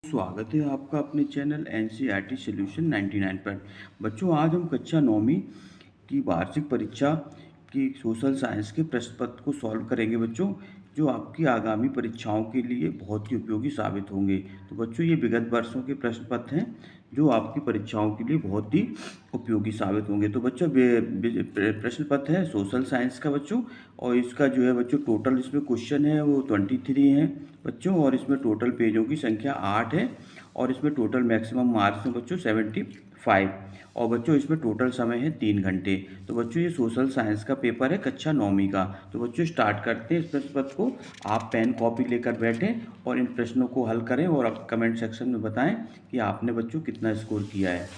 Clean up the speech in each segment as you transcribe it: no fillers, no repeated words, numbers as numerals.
स्वागत है आपका अपने चैनल एनसीईआरटी सॉल्यूशन 99 पर। बच्चों, आज हम कक्षा 9वीं की वार्षिक परीक्षा की सोशल साइंस के प्रश्न पत्र को सॉल्व करेंगे बच्चों, जो आपकी आगामी परीक्षाओं के लिए बहुत ही उपयोगी साबित होंगे। तो बच्चों, ये विगत वर्षों के प्रश्न पत्र हैं जो आपकी परीक्षाओं के लिए बहुत ही उपयोगी साबित होंगे। तो बच्चों, प्रश्न पत्र है सोशल साइंस का बच्चों, और इसका जो है बच्चों टोटल इसमें क्वेश्चन है वो 23 हैं बच्चों, और इसमें टोटल पेजों की संख्या 8 है, और इसमें टोटल मैक्सिमम मार्क्स हैं बच्चों 75, और बच्चों इसमें टोटल समय है 3 घंटे। तो बच्चों, ये सोशल साइंस का पेपर है कक्षा 9वीं का। तो बच्चों, स्टार्ट करते हैं इस प्रश्न पत्र को। आप पेन कॉपी लेकर बैठें और इन प्रश्नों को हल करें, और आप कमेंट सेक्शन में बताएं कि आपने बच्चों कितना स्कोर किया है।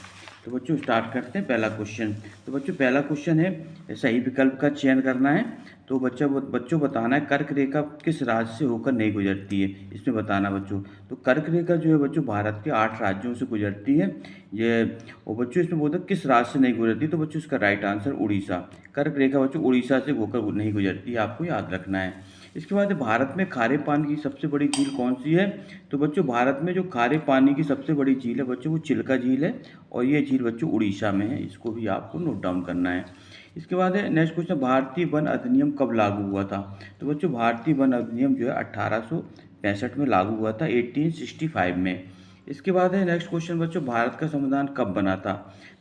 तो बच्चों, स्टार्ट करते हैं पहला क्वेश्चन। तो बच्चों, पहला क्वेश्चन है सही विकल्प का चयन करना है। तो बच्चों बताना है कर्क रेखा किस राज्य से होकर नहीं गुजरती है, इसमें बताना बच्चों। तो कर्क रेखा जो है बच्चों भारत के 8 राज्यों से गुजरती है ये। और बच्चों इसमें बोलते हैं किस राज्य से नहीं गुजरती, तो बच्चों इसका राइट आंसर उड़ीसा। कर्क रेखा बच्चों उड़ीसा से होकर नहीं गुजरती है, आपको याद रखना है। इसके बाद भारत में खारे पानी की सबसे बड़ी झील कौन सी है। तो बच्चों, भारत में जो खारे पानी की सबसे बड़ी झील है बच्चों वो चिल्का झील है, और ये झील बच्चों उड़ीसा में है। इसको भी आपको नोट डाउन करना है। इसके बाद है नेक्स्ट क्वेश्चन, भारतीय वन अधिनियम कब लागू हुआ था। तो बच्चों, भारतीय वन अधिनियम जो है 1865 में लागू हुआ था, 1865 में। इसके बाद है नेक्स्ट क्वेश्चन बच्चों, भारत का संविधान कब बना था।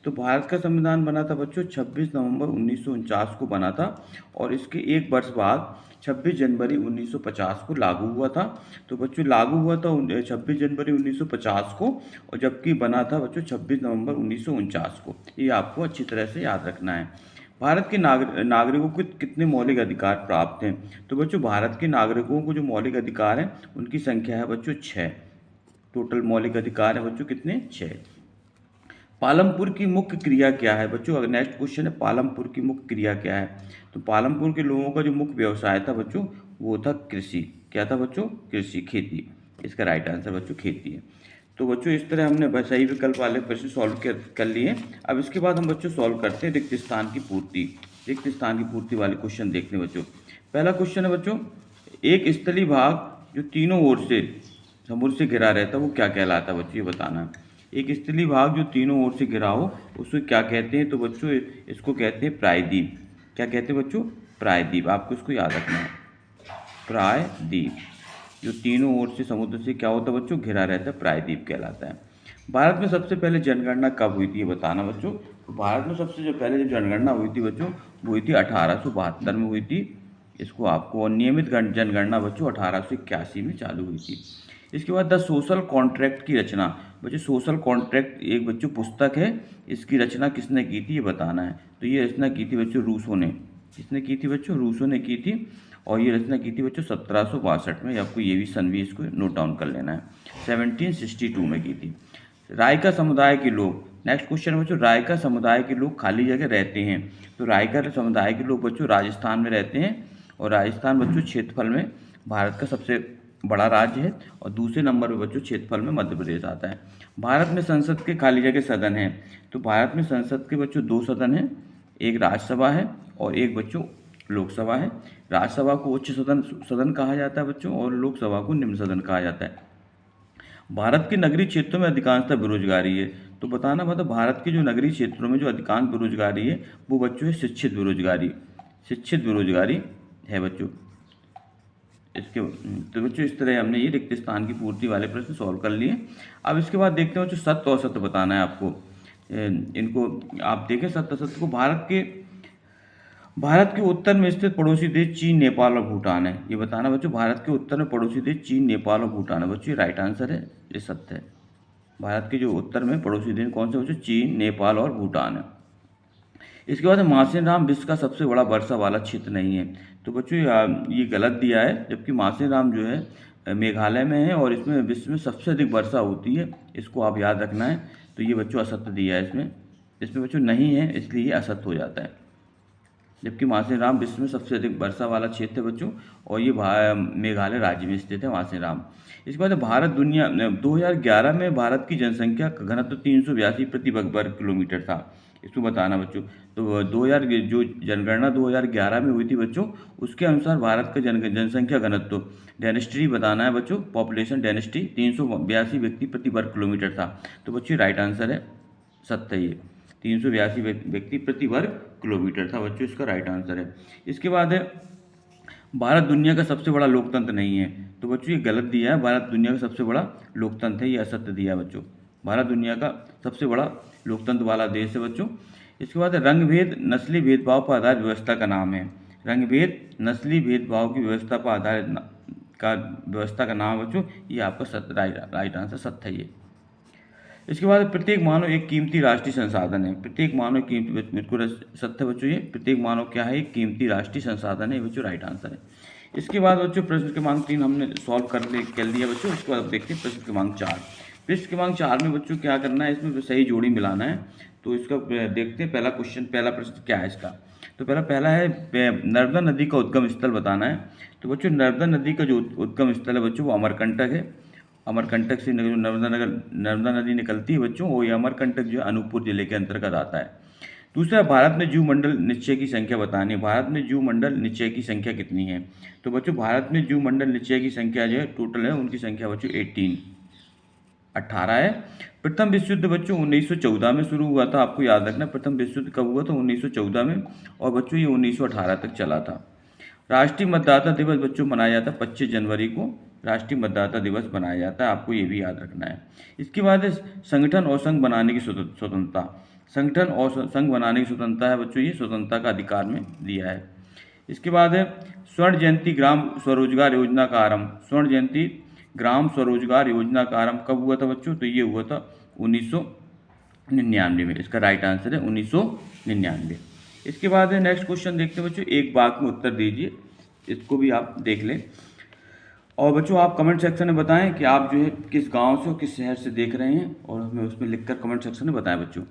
तो भारत का संविधान बना था बच्चों 26 नवंबर 1949 को बना था, और इसके एक वर्ष बाद 26 जनवरी 1950 को लागू हुआ था। तो बच्चों, लागू हुआ था 26 जनवरी 1950 को, और जबकि बना था बच्चों 26 नवंबर 1949 को। ये आपको अच्छी तरह से याद रखना है। भारत के नागरिकों को कितने मौलिक अधिकार प्राप्त हैं। तो बच्चों, भारत के नागरिकों को जो मौलिक अधिकार हैं उनकी संख्या है बच्चों 6। टोटल मौलिक अधिकार है बच्चों कितने, 6। पालमपुर की मुख्य क्रिया क्या है बच्चों। अगर नेक्स्ट क्वेश्चन है पालमपुर की मुख्य क्रिया क्या है। तो पालमपुर के लोगों का जो मुख्य व्यवसाय था बच्चों वो था कृषि। क्या था बच्चों, कृषि, खेती। इसका राइट आंसर बच्चों खेती है। तो बच्चों, इस तरह हमने सही विकल्प वाले प्रश्न सॉल्व कर लिए। अब इसके बाद हम बच्चों सॉल्व करते हैं रिक्त स्थान की पूर्ति। रिक्त स्थान की पूर्ति वाले क्वेश्चन देखते हैं बच्चों। पहला क्वेश्चन है बच्चों, एक स्थलीय भाग जो तीनों ओर से समुद्र से घिरा रहता है वो क्या कहलाता है बच्चों, ये बताना है। एक स्थलीय भाग जो तीनों ओर से घिरा हो उसको क्या कहते हैं। तो बच्चों, इसको कहते हैं प्रायद्वीप। क्या कहते हैं बच्चों, प्रायद्वीप। आपको इसको याद रखना है, प्रायद्वीप। जो तीनों ओर से समुद्र से क्या होता है बच्चों, घिरा रहता है, प्रायद्वीप कहलाता है। भारत में सबसे पहले जनगणना कब हुई थी, ये बताना बच्चों। तो भारत में सबसे जो पहले जो जनगणना हुई थी बच्चों वो हुई थी 1872 में हुई थी। इसको आपको, और नियमित जनगणना बच्चों 1881 में चालू हुई थी। इसके बाद द सोशल कॉन्ट्रैक्ट की रचना। बच्चों, सोशल कॉन्ट्रैक्ट एक बच्चों पुस्तक है, इसकी रचना किसने की थी ये बताना है। तो ये रचना की थी बच्चों रूसो ने। किसने की थी बच्चों, रूसो ने की थी, और ये रचना की थी बच्चों 1762 में। आपको ये भी सन भी इसको नोट डाउन कर लेना है, 1762 में की थी। रायका समुदाय के लोग, नेक्स्ट क्वेश्चन है बच्चों, रायका समुदाय के लोग खाली जगह रहते हैं। तो रायका समुदाय के लोग बच्चों राजस्थान में रहते हैं, और राजस्थान बच्चों क्षेत्रफल में भारत का सबसे बड़ा राज्य है, और दूसरे नंबर पर बच्चों क्षेत्रफल में मध्य प्रदेश आता है। भारत में संसद के खाली जगह सदन हैं। तो भारत में संसद के बच्चों 2 सदन हैं, एक राज्यसभा है और एक बच्चों लोकसभा है। राज्यसभा को उच्च सदन सदन कहा जाता है बच्चों, और लोकसभा को निम्न सदन कहा जाता है। भारत के नगरीय क्षेत्रों में अधिकांशतः बेरोजगारी है। तो बताना मतलब भारत के जो नगरीय क्षेत्रों में जो अधिकांश बेरोजगारी है वो बच्चों है शिक्षित बेरोजगारी। शिक्षित बेरोजगारी है बच्चों। इसके तो बच्चों, इस तरह हमने ये रिक्त स्थान की पूर्ति वाले प्रश्न सॉल्व कर लिए। अब इसके बाद देखते हैं बच्चों सत्य और असत्य बताना है आपको। इनको आप देखें सत्य असत्य को। भारत के उत्तर में स्थित पड़ोसी देश चीन, नेपाल और भूटान है। ये बताना बच्चों, भारत के उत्तर में पड़ोसी देश चीन, नेपाल और भूटान है बच्चों। ये राइट आंसर है, ये सत्य है। भारत के जो उत्तर में पड़ोसी देश कौन से बच्चों, चीन, नेपाल और भूटान है। इसके बाद मासिन राम विश्व का सबसे बड़ा वर्षा वाला क्षेत्र नहीं है। तो बच्चों, ये गलत दिया है, जबकि मासिन राम जो है मेघालय में है, और इसमें विश्व में सबसे अधिक वर्षा होती है। इसको आप याद रखना है। तो ये बच्चों असत्य दिया है, इसमें बच्चों नहीं है, इसलिए ये असत्य हो जाता है। जबकि मासिन राम विश्व में सबसे अधिक वर्षा वाला क्षेत्र है बच्चों, और ये मेघालय राज्य में स्थित है मासिन राम। इसके बाद भारत दुनिया 2011 में भारत की जनसंख्या का घनत्व 382 प्रति वर्ग किलोमीटर था। इसको बताना बच्चों। तो 2000 जो जनगणना 2011 में हुई थी बच्चों, उसके अनुसार भारत का जनसंख्या घनत्व डेंसिटी बताना है बच्चों, पॉपुलेशन डेंसिटी 382 व्यक्ति प्रति वर्ग किलोमीटर था। तो बच्चों राइट आंसर है 7 ये 382 व्यक्ति प्रति वर्ग किलोमीटर था बच्चों, इसका राइट आंसर है। इसके बाद है भारत दुनिया का सबसे बड़ा लोकतंत्र नहीं है। तो बच्चों ये गलत दिया है, भारत दुनिया का सबसे बड़ा लोकतंत्र है, ये असत्य दिया है बच्चों। भारत दुनिया का सबसे बड़ा लोकतंत्र वाला देश है बच्चों। इसके बाद रंगभेद नस्ली भेदभाव पर आधारित व्यवस्था का नाम है। रंगभेद नस्ली भेदभाव की व्यवस्था पर आधारित व्यवस्था का नाम है बच्चों, ये आपका राइट आंसर सत्य है ये। इसके बाद प्रत्येक मानव एक कीमती राष्ट्रीय संसाधन है। प्रत्येक मानव कीमती, बिल्कुल सत्य बच्चों ये, प्रत्येक मानव क्या है, एक कीमती राष्ट्रीय संसाधन है बच्चों, राइट आंसर है। इसके बाद बच्चों प्रश्न क्रमांक 3 हमने सॉल्व कर लिया बच्चों। उसके बाद देखते हैं प्रश्न क्रमांक 4। प्रश्न क्रमांक 4 में बच्चों क्या करना है, इसमें सही जोड़ी मिलाना है। तो इसका देखते हैं पहला प्रश्न क्या है इसका। तो पहला है नर्मदा नदी का उद्गम स्थल बताना है। तो बच्चों नर्मदा नदी का जो उद्गम स्थल है बच्चों वो अमरकंटक है। अमरकंटक से नर्मदा नदी निकलती है बच्चों, और ये अमरकंटक जो है अनूपपुर जिले के अंतर्गत आता है। दूसरा, भारत में जीवमंडल निश्चय की संख्या बतानी है। भारत में जीवमंडल निश्चय की संख्या कितनी है। तो बच्चों भारत में जीवमंडल निश्चय की संख्या जो है टोटल है, उनकी संख्या बच्चों 18 है। प्रथम विश्व युद्ध बच्चों 1914 में शुरू हुआ था, आपको याद रखना। प्रथम विश्व युद्ध कब हुआ था, 1914 में, और बच्चों ये 1918 तक चला था। राष्ट्रीय मतदाता दिवस बच्चों मनाया जाता है 25 जनवरी को, राष्ट्रीय मतदाता दिवस मनाया जाता है, आपको ये भी याद रखना है। इसके बाद है संगठन और संघ बनाने की स्वतंत्रता। संगठन और संघ बनाने की स्वतंत्रता है बच्चों, ये स्वतंत्रता का अधिकार में दिया है। इसके बाद है स्वर्ण जयंती ग्राम स्वरोजगार योजना का आरंभ। स्वर्ण जयंती ग्राम स्वरोजगार योजना का आरंभ कब हुआ था बच्चों, तो ये हुआ था 1999 में, इसका राइट आंसर है 1999। इसके बाद है नेक्स्ट क्वेश्चन देखते हैं बच्चों, एक बात में उत्तर दीजिए, इसको भी आप देख लें। और बच्चों आप कमेंट सेक्शन में बताएं कि आप जो है किस गांव से और किस शहर से देख रहे हैं, और हमें उसमें लिखकर कमेंट सेक्शन में बताएं बच्चों।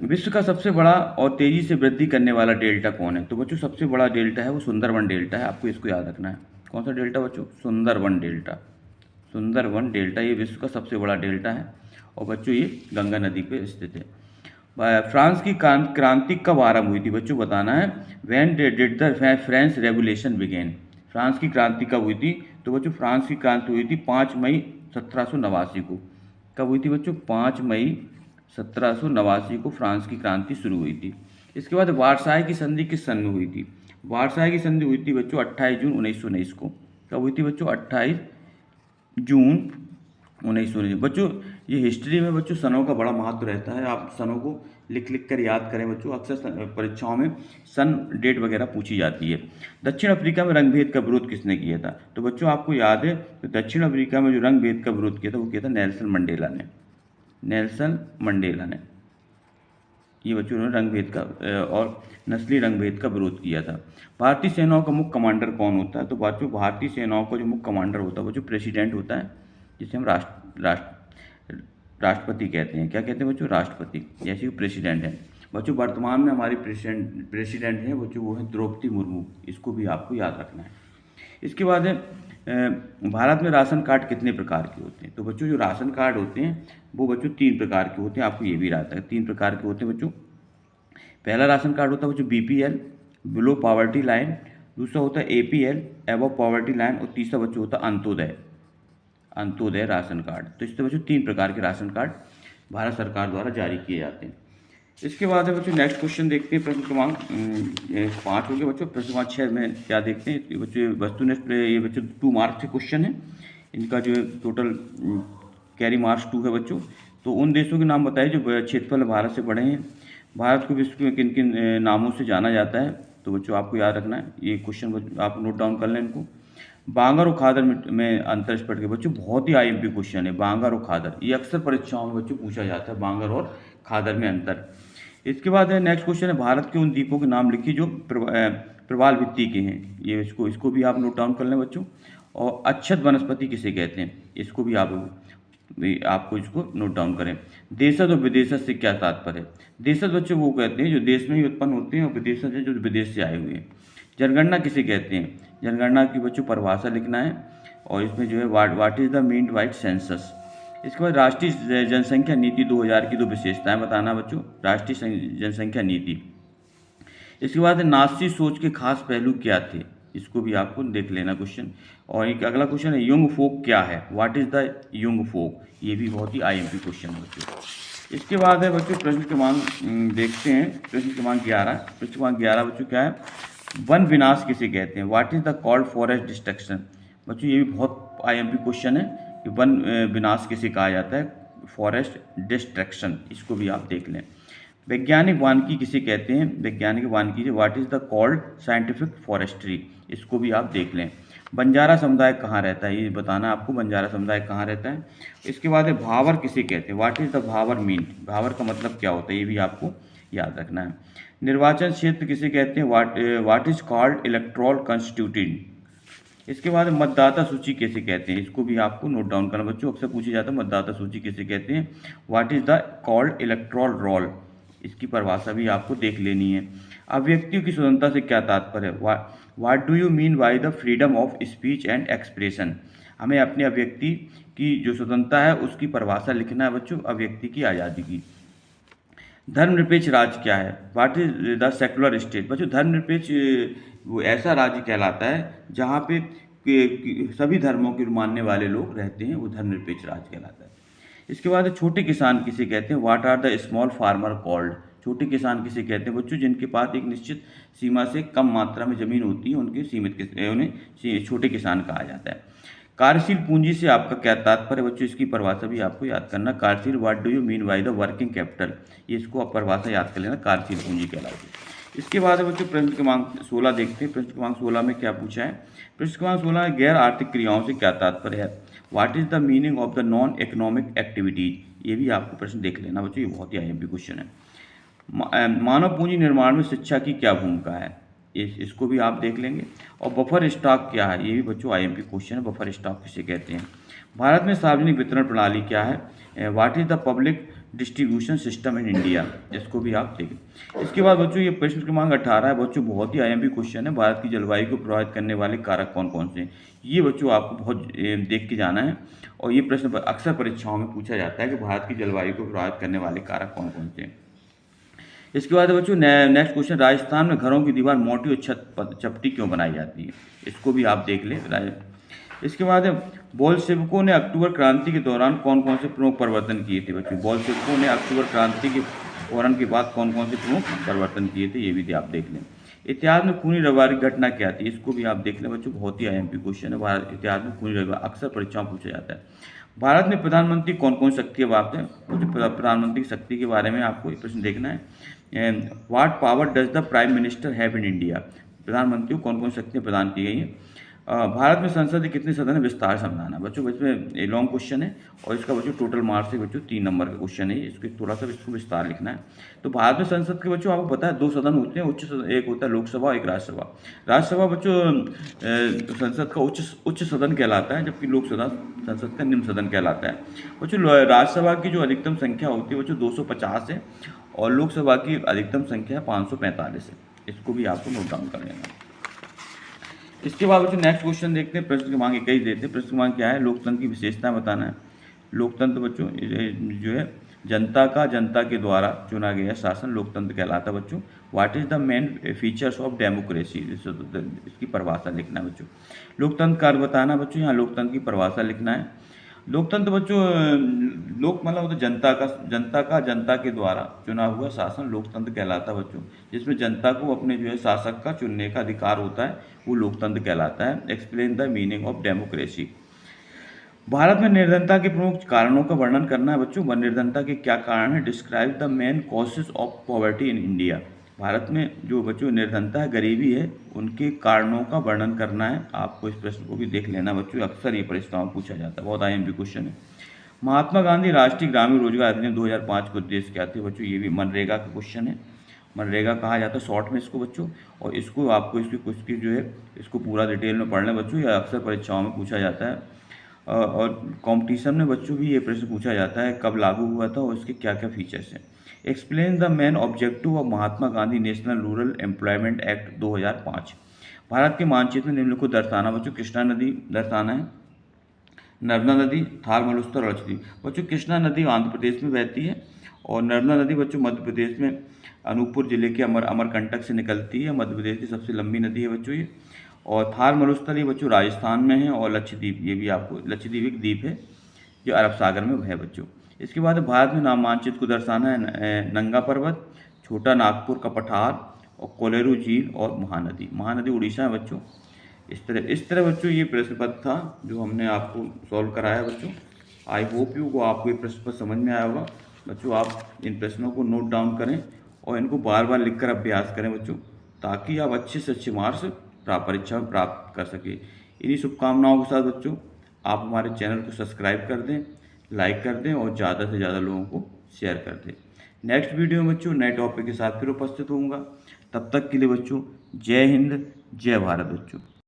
विश्व का सबसे बड़ा और तेज़ी से वृद्धि करने वाला डेल्टा कौन है। तो बच्चों सबसे बड़ा डेल्टा है वो सुंदरवन डेल्टा है, आपको इसको याद रखना है। कौन सा डेल्टा बच्चों, सुंदरवन डेल्टा। सुंदरवन डेल्टा ये विश्व का सबसे बड़ा डेल्टा है, और बच्चों ये गंगा नदी पे स्थित है। फ्रांस की क्रांति कब आरंभ हुई थी बच्चों, बताना है। When did the French revolution begin. France की क्रांति कब हुई थी, तो बच्चों फ्रांस की क्रांति हुई थी 5 मई 1789 को। कब हुई थी बच्चों, 5 मई 1789 को फ्रांस की क्रांति शुरू हुई थी। इसके बाद वारसाई की संधि किस सन में हुई थी। वारसाई की संधि हुई थी बच्चों 28 जून 1919 को। कब हुई थी बच्चों, 28 जून 1919। बच्चों ये हिस्ट्री में बच्चों सनों का बड़ा महत्व रहता है, आप सनों को लिख कर याद करें बच्चों, अक्सर परीक्षाओं में सन डेट वगैरह पूछी जाती है। दक्षिण अफ्रीका में रंगभेद का विरोध किसने किया था। तो बच्चों आपको याद है, तो दक्षिण अफ्रीका में जो रंगभेद का विरोध किया था वो किया था नेल्सन मंडेला ने। नेल्सन मंडेला ने, ये बच्चों उन्होंने रंगभेद का और नस्ली रंगभेद का विरोध किया था। भारतीय सेनाओं का मुख्य कमांडर कौन होता है। तो बच्चों भारतीय सेनाओं का जो मुख्य कमांडर होता है वो जो प्रेसिडेंट होता है, जिसे हम राष्ट्रपति कहते हैं। क्या कहते हैं बच्चों, राष्ट्रपति, जैसे कि प्रेसिडेंट है। बच्चों वर्तमान में हमारी प्रेसिडेंट है बच्चों वो है द्रौपदी मुर्मू, इसको भी आपको याद रखना है। इसके बाद है भारत में राशन कार्ड कितने प्रकार के होते हैं। तो बच्चों जो राशन कार्ड होते हैं वो बच्चों 3 प्रकार के होते हैं, आपको ये भी याद है, 3 प्रकार के होते हैं बच्चों। पहला राशन कार्ड होता है बच्चों BPL, बिलो पॉवर्टी लाइन। दूसरा होता है APL, एबव पॉवर्टी लाइन। और तीसरा बच्चों होता है अंत्योदय राशन कार्ड। तो इससे बच्चों 3 प्रकार के राशन कार्ड भारत सरकार द्वारा जारी किए जाते हैं। इसके बाद है बच्चों नेक्स्ट क्वेश्चन देखते हैं, प्रश्न क्रमांक 5 हो गया बच्चों। प्रश्न क्रमांक 6 में क्या देखते हैं बच्चों, वस्तुनिष्ठ, ये बच्चों 2 मार्क्स के क्वेश्चन है, इनका जो टोटल कैरी मार्क्स 2 है बच्चों। तो उन देशों के नाम बताइए जो क्षेत्रफल भारत से बड़े हैं। भारत को विश्व में किन किन नामों से जाना जाता है। तो बच्चों आपको याद रखना है, ये क्वेश्चन आप नोट डाउन कर लें इनको। बांगर और खादर में अंतर स्पष्ट के बच्चों बहुत ही IMP क्वेश्चन है, बांगर और खादर, ये अक्सर परीक्षाओं में बच्चों पूछा जाता है, बांगर और खादर में अंतर। इसके बाद है नेक्स्ट क्वेश्चन है, भारत के उन द्वीपों के नाम लिखिए जो प्रवाल भित्ति के हैं। ये इसको भी आप नोट डाउन कर लें बच्चों। और अच्छत वनस्पति किसे कहते हैं, इसको भी आपको इसको नोट डाउन करें। देशज और विदेशज से क्या तात्पर्य है। देशज बच्चों वो कहते हैं जो देश में ही उत्पन्न होते हैं, और विदेशज है जो विदेश से आए हुए हैं। जनगणना किसे कहते हैं। जनगणना की बच्चों परिभाषा लिखना है, और इसमें जो है what is the mean by census. इसके बाद राष्ट्रीय जनसंख्या नीति 2000 की 2 विशेषताएं बताना बच्चों, राष्ट्रीय जनसंख्या नीति। इसके बाद नाज़ी सोच के खास पहलू क्या थे, इसको भी आपको देख लेना क्वेश्चन। और एक अगला क्वेश्चन है युंग फोक क्या है, व्हाट इज द युंग फोक, ये भी बहुत ही आईएमपी क्वेश्चन है बच्चों। इसके बाद है बच्चों प्रश्न क्रमांक देखते हैं, प्रश्न क्रमांक 11। प्रश्न क्रमांक 11 बच्चों क्या है, वन विनाश किसे कहते हैं, what is the called forest destruction. बच्चों ये भी बहुत आईएमपी क्वेश्चन है कि वन विनाश किसे कहा जाता है, फॉरेस्ट डिस्ट्रक्शन, इसको भी आप देख लें। वैज्ञानिक वानिकी किसे कहते हैं, वैज्ञानिक वानिकी what is the called scientific forestry, इसको भी आप देख लें। बंजारा समुदाय कहाँ रहता है, ये बताना आपको बंजारा समुदाय कहाँ रहता है। इसके बाद है भावर किसे कहते हैं, व्हाट इज द भावर मीन, भावर का मतलब क्या होता है, ये भी आपको याद रखना है। निर्वाचन क्षेत्र किसे कहते हैं, व्हाट इज कॉल्ड इलेक्ट्रॉल कंस्टिट्यूटेंट। इसके बाद मतदाता सूची कैसे कहते हैं, इसको भी आपको नोट डाउन करना बच्चों, अक्सर पूछा जाता है मतदाता सूची कैसे कहते हैं, what is the called electoral roll, इसकी परिभाषा भी आपको देख लेनी है। अभिव्यक्तियों की स्वतंत्रता से क्या तात्पर्य है, what do you mean by the freedom of speech and expression. हमें अपनी अभिव्यक्ति की जो स्वतंत्रता है उसकी परिभाषा लिखना है बच्चों, अभिव्यक्ति की आज़ादी की। धर्मनिरपेक्ष राज्य क्या है, what is the secular state. बच्चों धर्मनिरपेक्ष वो ऐसा राज्य कहलाता है जहाँ पे सभी धर्मों के मानने वाले लोग रहते हैं, वो धर्मनिरपेक्ष राज्य कहलाता है। इसके बाद छोटे किसान किसे कहते हैं, what are the small farmer called. छोटे किसान किसे कहते हैं बच्चों, जिनके पास एक निश्चित सीमा से कम मात्रा में ज़मीन होती है, उन्हें छोटे किसान कहा जाता है। कार्यशील पूंजी से आपका क्या तात्पर्य बच्चों, इसकी परिभाषा भी आपको याद करना। कार्यशील what do you mean by the working capital, ये इसको आप परिभाषा याद कर लेना, कार्यशील पूंजी कहलाती है। इसके बाद बच्चों प्रश्न क्रमांक 16 देखते हैं। प्रश्न क्रमांक 16 में क्या पूछा है, प्रश्न क्रमांक 16 गैर आर्थिक क्रियाओं से क्या तात्पर्य है, what is the meaning of the non economic activities. ये भी आपको प्रश्न देख लेना बच्चों, ये बहुत ही आईएमपी क्वेश्चन है। मानव पूंजी निर्माण में शिक्षा की क्या भूमिका है, इसको भी आप देख लेंगे। और बफर स्टॉक क्या है, ये भी बच्चों आईएमपी क्वेश्चन है, बफर स्टॉक किसे कहते हैं। भारत में सार्वजनिक वितरण प्रणाली क्या है, what is the public distribution system in India, इसको भी आप देखें। इसके बाद बच्चों ये प्रश्न क्रमांक 18 है बच्चों, बहुत ही आईएमपी क्वेश्चन है, भारत की जलवायु को प्रभावित करने वाले कारक कौन कौन से हैं। ये बच्चों आपको बहुत देख के जाना है, और ये प्रश्न अक्सर परीक्षाओं में पूछा जाता है कि भारत की जलवायु को प्रभावित करने वाले कारक कौन कौन से हैं। इसके बाद बच्चों नेक्स्ट क्वेश्चन, राजस्थान में घरों की दीवार मोटी और छत चपटी क्यों बनाई जाती है, इसको भी आप देख लें। इसके बाद बोल्शेविकों ने अक्टूबर क्रांति के दौरान कौन कौन से प्रमुख परिवर्तन किए थे बच्चों, बोल्शेविकों ने अक्टूबर क्रांति के फौरन के बाद कौन कौन से प्रमुख परिवर्तन किए थे, ये भी आप देख लें। इतिहास में खूनी रविवार की घटना क्या थी, इसको भी आप देख लें बच्चों, बहुत ही आईएमपी क्वेश्चन है। भारत इतिहास में खूनी रविवार अक्सर परीक्षाओं में पूछा जाता है। भारत में प्रधानमंत्री कौन कौन शक्ति है, बात है प्रधानमंत्री की शक्ति के बारे में आपको एक प्रश्न देखना है। What power does the prime minister have in India, प्रधानमंत्री को कौन कौन शक्तियाँ प्रदान की गई हैं। भारत में संसद के कितने सदन है, विस्तार समझाना बच्चों, इसमें लॉन्ग क्वेश्चन है, और इसका बच्चों टोटल मार्क्स है बच्चों 3 नंबर का क्वेश्चन है, इसको थोड़ा सा इसको विस्तार लिखना है। तो भारत में संसद के बच्चों आपको पता है 2 सदन होते हैं, उच्च सदन, एक होता है लोकसभा, एक राज्यसभा। राज्यसभा बच्चों संसद का उच्च सदन कहलाता है, जबकि लोकसभा संसद का निम्न सदन कहलाता है। बच्चों राज्यसभा की जो अधिकतम संख्या होती है बच्चों 250 है, और लोकसभा की अधिकतम संख्या 545 है, इसको भी आपको नोट डाउन कर लेना। इसके बाद बच्चों नेक्स्ट क्वेश्चन देखते हैं, प्रश्न क्रमांक 21 देते हैं। प्रश्न क्रमांक क्या है, लोकतंत्र की विशेषता बताना है। लोकतंत्र बच्चों जो है जनता के द्वारा चुना गया शासन लोकतंत्र कहलाता है बच्चों। What is the main features of democracy, इसकी परिभाषा लिखना है बच्चों। लोकतंत्र कार्य बताना बच्चों, यहाँ लोकतंत्र की परिभाषा लिखना है। लोकतंत्र बच्चों लोक मतलब जनता के द्वारा चुना हुआ शासन लोकतंत्र कहलाता है बच्चों, जिसमें जनता को अपने जो है शासक का चुनने का अधिकार होता है, वो लोकतंत्र कहलाता है। Explain the meaning of democracy. Bharat में निर्धनता के प्रमुख कारणों का वर्णन करना है बच्चों, निर्धनता के क्या कारण है। Describe the main causes of poverty in India. Bharat में जो बच्चों निर्धनता है, गरीबी है, उनके कारणों का वर्णन करना है। आपको इस प्रश्न को भी देख लेना बच्चों, अक्सर ये परीक्षाओं में पूछा जाता है, बहुत आईएमपी क्वेश्चन है। महात्मा गांधी राष्ट्रीय ग्रामीण रोजगार अधिनियम 2005 के उद्देश्य क्या थे बच्चों, ये भी मनरेगा का क्वेश्चन है। मनरेगा कहा जाता है शॉर्ट में इसको बच्चों, और इसको आपको इसकी कुछ की जो है इसको पूरा डिटेल में पढ़ना बच्चों, यह अक्सर परीक्षाओं में पूछा जाता है। और कंपटीशन में बच्चों भी ये प्रश्न पूछा जाता है, कब लागू हुआ था और इसके क्या क्या फीचर्स हैं। Explain the main objective of Mahatma Gandhi national rural employment act 2005। Bharat के मानचित्र में निम्न को दर्शाना बच्चों, कृष्णा नदी दर्शाना है, नर्मदा नदी, थार, मलुस्तर और लक्षद्वीप। बच्चों कृष्णा नदी आंध्र प्रदेश में बहती है और नर्मदा नदी बच्चों मध्य प्रदेश में अनूपपुर जिले के अमरकंटक से निकलती है। मध्य प्रदेश की सबसे लंबी नदी है बच्चों ये। और थार मलुस्तर ये बच्चों राजस्थान में है। और लक्षद्वीप, ये भी आपको, लक्षद्वीप एक द्वीप है जो अरब सागर में है बच्चों। इसके बाद भारत में नामांकित को दर्शाना है नंगा पर्वत, छोटा नागपुर का पठार और कोलेरू झील और महानदी। महानदी उड़ीसा है बच्चों। इस तरह बच्चों ये प्रश्न पत्र था जो हमने आपको सॉल्व कराया बच्चों। आई होप यू को आपको ये प्रश्न पत्र समझ में आया होगा बच्चों। आप इन प्रश्नों को नोट डाउन करें और इनको बार बार लिखकर अभ्यास करें बच्चों, ताकि आप अच्छे से अच्छे मार्क्स परीक्षा में प्राप्त कर सकें। इन्हीं शुभकामनाओं के साथ बच्चों आप हमारे चैनल को सब्सक्राइब कर दें, लाइक कर दें और ज़्यादा से ज़्यादा लोगों को शेयर कर दें। नेक्स्ट वीडियो में बच्चों नए टॉपिक के साथ फिर उपस्थित होऊंगा। तब तक के लिए बच्चों जय हिंद, जय भारत बच्चों।